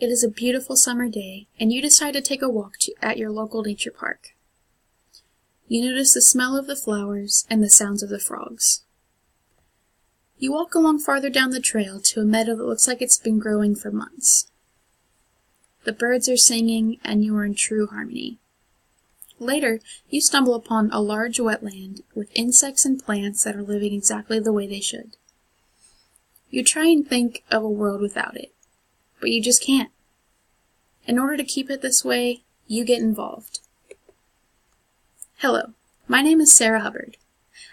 It is a beautiful summer day, and you decide to take a walk at your local nature park. You notice the smell of the flowers and the sounds of the frogs. You walk along farther down the trail to a meadow that looks like it's been growing for months. The birds are singing, and you are in true harmony. Later, you stumble upon a large wetland with insects and plants that are living exactly the way they should. You try and think of a world without it, but you just can't. In order to keep it this way, you get involved. Hello, my name is Sarah Hubbard.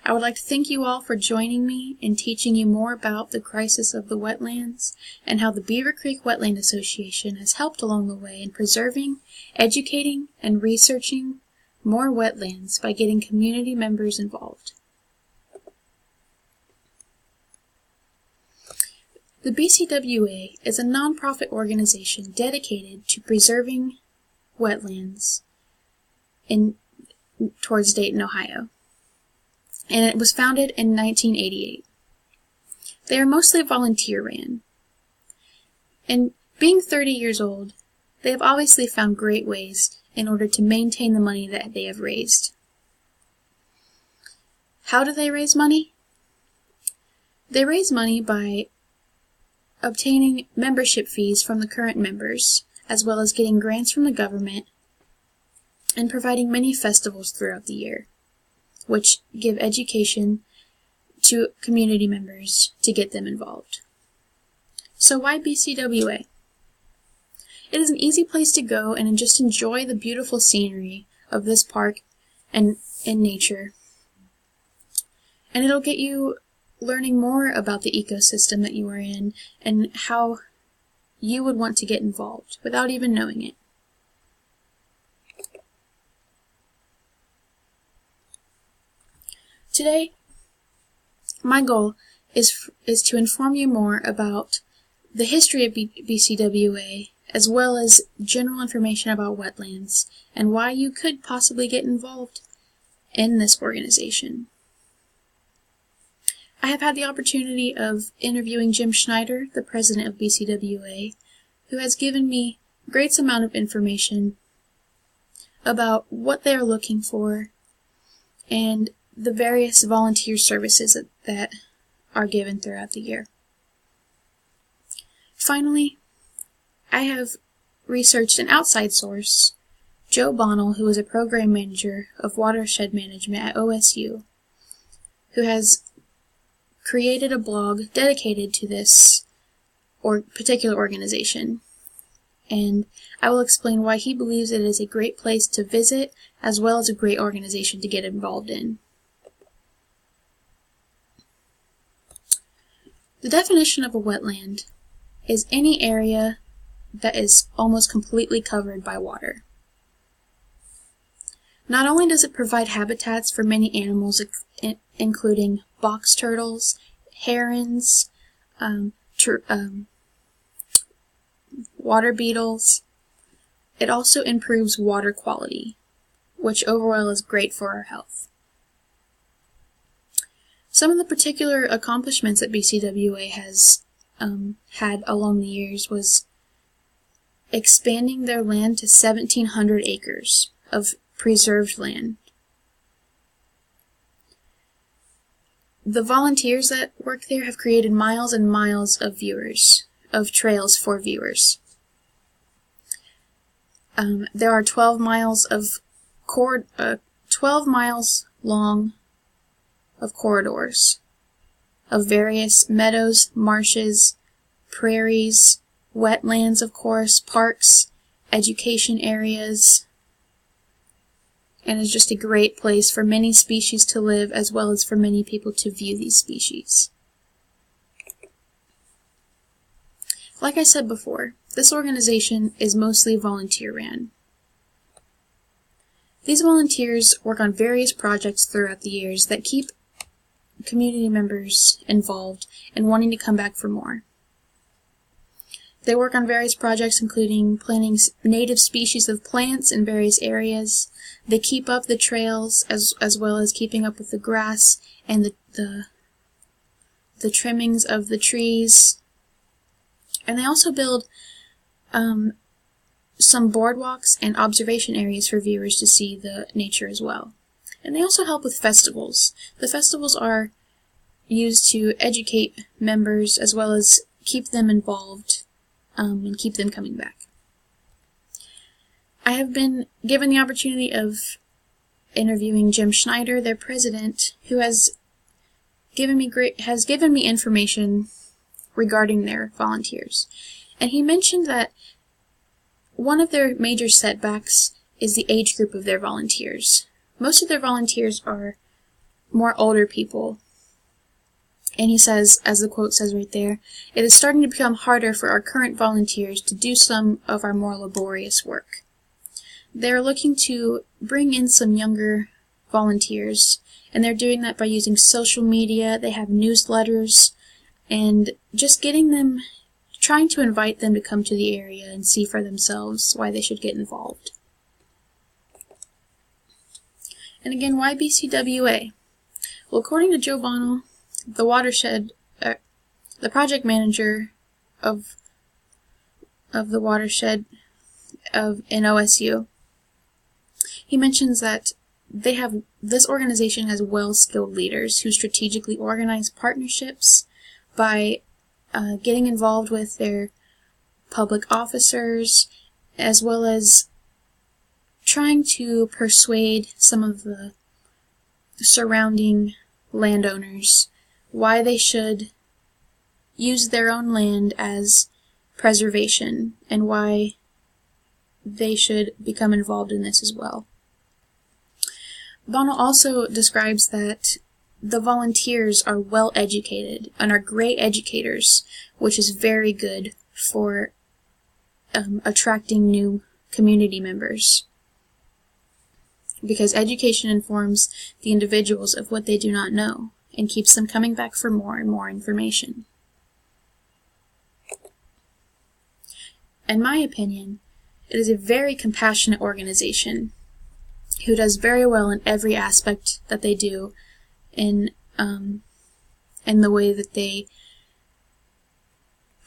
I would like to thank you all for joining me in teaching you more about the crisis of the wetlands and how the Beaver Creek Wetland Association has helped along the way in preserving, educating, and researching more wetlands by getting community members involved. The BCWA is a nonprofit organization dedicated to preserving wetlands towards Dayton, Ohio, and it was founded in 1988. They are mostly volunteer-ran, and being 30 years old, they have obviously found great ways in order to maintain the money that they have raised. How do they raise money? They raise money by obtaining membership fees from the current members, as well as getting grants from the government, and providing many festivals throughout the year, which give education to community members to get them involved. So why BCWA? It is an easy place to go and just enjoy the beautiful scenery of this park and in nature. And it'll get you learning more about the ecosystem that you are in and how you would want to get involved without even knowing it. Today, my goal is to inform you more about the history of BCWA, as well as general information about wetlands and why you could possibly get involved in this organization. I have had the opportunity of interviewing Jim Schneider, the president of BCWA, who has given me a great amount of information about what they are looking for and the various volunteer services that are given throughout the year. Finally, I have researched an outside source, Joe Bonnell, who is a program manager of watershed management at OSU, who has created a blog dedicated to this particular organization, and I will explain why he believes it is a great place to visit as well as a great organization to get involved in. The definition of a wetland is any area that is almost completely covered by water. Not only does it provide habitats for many animals, including box turtles, herons, water beetles, it also improves water quality, which overall is great for our health. Some of the particular accomplishments that BCWA has had along the years was expanding their land to 1,700 acres of preserved land. The volunteers that work there have created miles and miles of trails for viewers. There are 12 miles long of corridors of various meadows, marshes, prairies, wetlands, of course, parks, education areas, and is just a great place for many species to live as well as for many people to view these species. Like I said before, this organization is mostly volunteer-ran. These volunteers work on various projects throughout the years that keep community members involved and wanting to come back for more. They work on various projects including planting native species of plants in various areas. They keep up the trails as well as keeping up with the grass and the trimmings of the trees. And they also build some boardwalks and observation areas for viewers to see the nature as well. And they also help with festivals. The festivals are used to educate members as well as keep them involved and keep them coming back. I have been given the opportunity of interviewing Jim Schneider, their president, who has given me information regarding their volunteers. And he mentioned that one of their major setbacks is the age group of their volunteers. Most of their volunteers are more older people. And he says, as the quote says right there, "It is starting to become harder for our current volunteers to do some of our more laborious work." They're looking to bring in some younger volunteers, and they're doing that by using social media. They have newsletters, and just trying to invite them to come to the area and see for themselves why they should get involved. And again, why BCWA? Well, according to Joe Bonnell, the project manager of the watershed in OSU, he mentions that this organization has well-skilled leaders who strategically organize partnerships by getting involved with their public officers, as well as trying to persuade some of the surrounding landowners why they should use their own land as preservation and why they should become involved in this as well. Bonnell also describes that the volunteers are well educated and are great educators, which is very good for attracting new community members, because education informs the individuals of what they do not know and keeps them coming back for more and more information. In my opinion, it is a very compassionate organization who does very well in every aspect that they do, in the way that they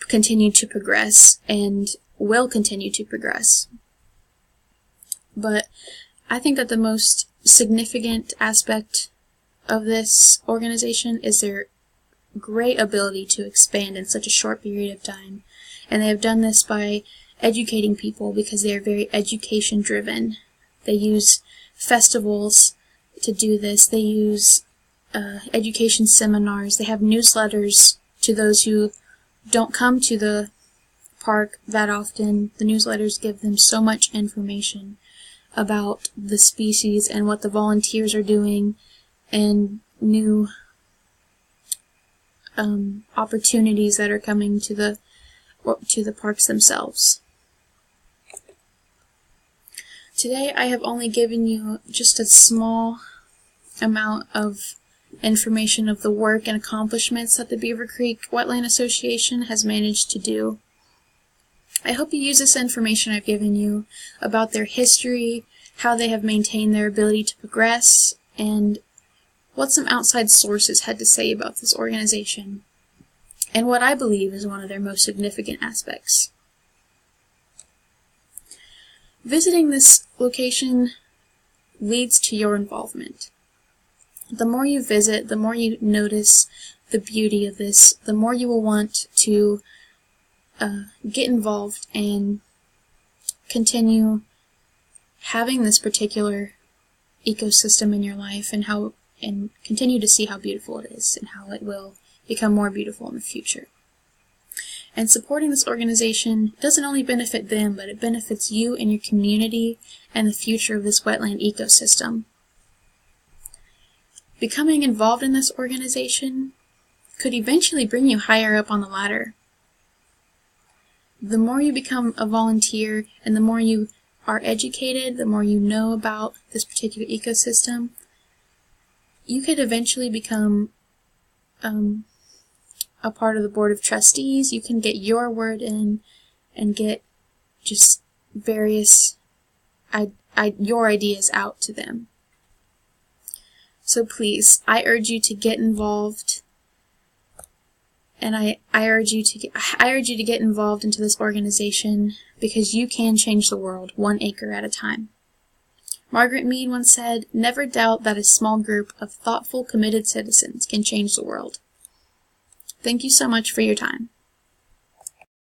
continue to progress and will continue to progress. But I think that the most significant aspect of this organization is their great ability to expand in such a short period of time. And they have done this by educating people because they are very education driven. They use festivals to do this. They use education seminars. They have newsletters to those who don't come to the park that often. The newsletters give them so much information about the species and what the volunteers are doing and new opportunities that are coming to the parks themselves. Today I have only given you just a small amount of information of the work and accomplishments that the Beaver Creek Wetland Association has managed to do. I hope you use this information I've given you about their history, how they have maintained their ability to progress, and what some outside sources had to say about this organization, and what I believe is one of their most significant aspects. Visiting this location leads to your involvement. The more you visit, the more you notice the beauty of this, the more you will want to get involved and continue having this particular ecosystem in your life, and continue to see how beautiful it is and how it will become more beautiful in the future. And supporting this organization doesn't only benefit them, but it benefits you and your community and the future of this wetland ecosystem. Becoming involved in this organization could eventually bring you higher up on the ladder. The more you become a volunteer and the more you are educated, the more you know about this particular ecosystem, you could eventually become a part of the board of trustees. You can get your word in and get just various your ideas out to them. So please, I urge you to get involved And I urge you to get involved into this organization because you can change the world 1 acre at a time. Margaret Mead once said, "Never doubt that a small group of thoughtful, committed citizens can change the world." Thank you so much for your time.